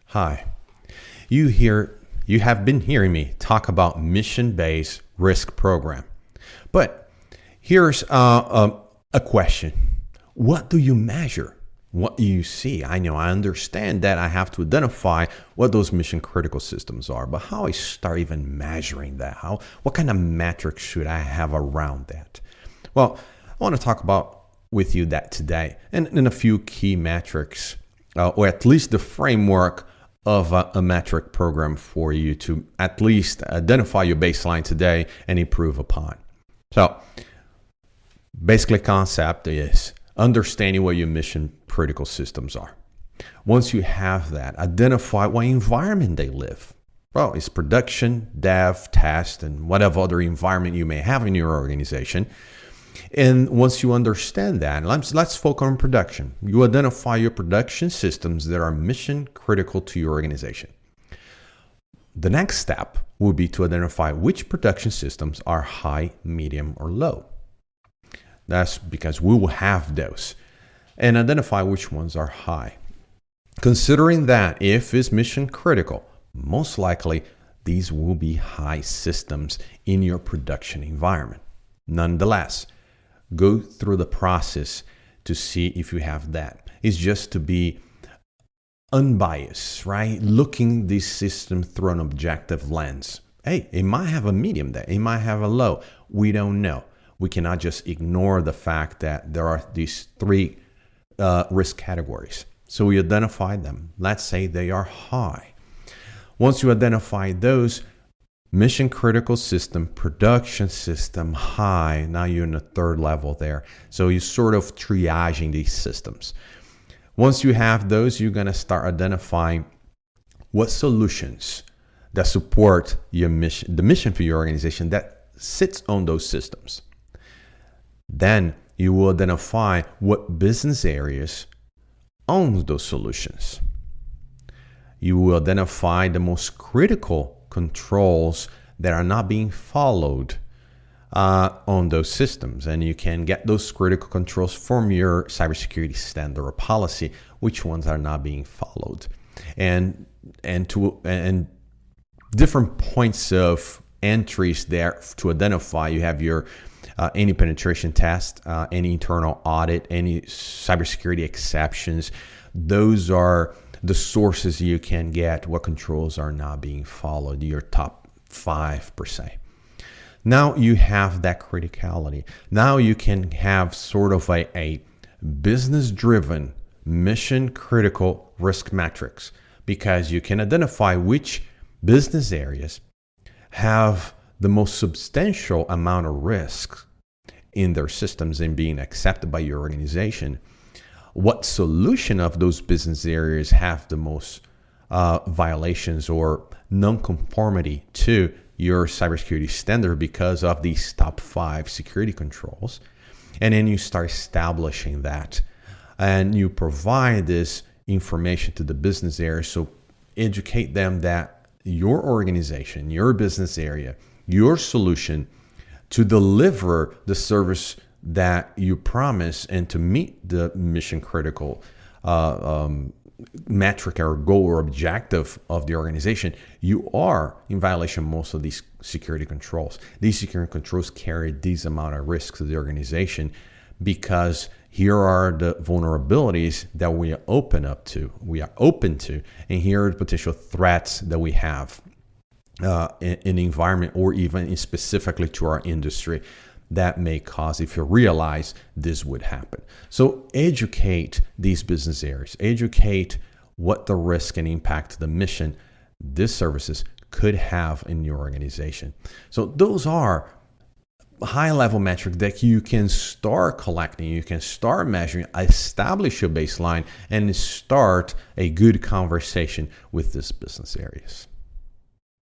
Hi. You have been hearing me talk about mission-based risk program. But here's a question. What do you measure? What do you see? I understand that I have to identify what those mission critical systems are, but how I start even measuring that? What kind of metrics should I have around that? Well, I want to talk about with you that today and a few key metrics, or at least the framework of a metric program for you to at least identify your baseline today and improve upon. So basically, concept is understanding what your mission critical systems are. Once you have that, identify what environment they live. Well, it's production, dev, test, and whatever other environment you may have in your organization. And once you understand that, let's focus on production. You identify your production systems that are mission critical to your organization. The next step will be to identify which production systems are high, medium, or low. That's because we will have those. And identify which ones are high. Considering that if it's mission critical, most likely these will be high systems in your production environment. Nonetheless, go through the process to see if you have that. It's just to be unbiased, right? Looking this system through an objective lens. Hey, it might have a medium there. It might have a low. We don't know. We cannot just ignore the fact that there are these three risk categories. So we identify them. Let's say they are high. Once you identify those, mission critical system, production system, high. Now you're in the third level there. So you're sort of triaging these systems. Once you have those, you're going to start identifying what solutions that support your mission, the mission for your organization that sits on those systems. Then you will identify what business areas own those solutions. You will identify the most critical controls that are not being followed on those systems, and you can get those critical controls from your cybersecurity standard or policy, which ones are not being followed, and different points of entries there to identify. You have your any penetration test, any internal audit, any cybersecurity exceptions. Those are the sources you can get what controls are not being followed, your top 5 per se. Now you have that criticality. Now you can have sort of a business-driven, mission-critical risk metrics, because you can identify which business areas have the most substantial amount of risk in their systems and being accepted by your organization. What solution of those business areas have the most violations or non-conformity to your cybersecurity standard because of these top 5 security controls. And then you start establishing that. And you provide this information to the business area. So educate them that your organization, your business area, your solution to deliver the service that you promise and to meet the mission critical metric or goal or objective of the organization, you are in violation of most of these security controls. These security controls carry these amount of risks to the organization because here are the vulnerabilities that we are open to, and here are the potential threats that we have in the environment or even specifically to our industry that may cause, if you realize this would happen. So educate these business areas, educate what the risk and impact to the mission these services could have in your organization. So those are high-level metrics that you can start collecting, you can start measuring, establish your baseline, and start a good conversation with these business areas.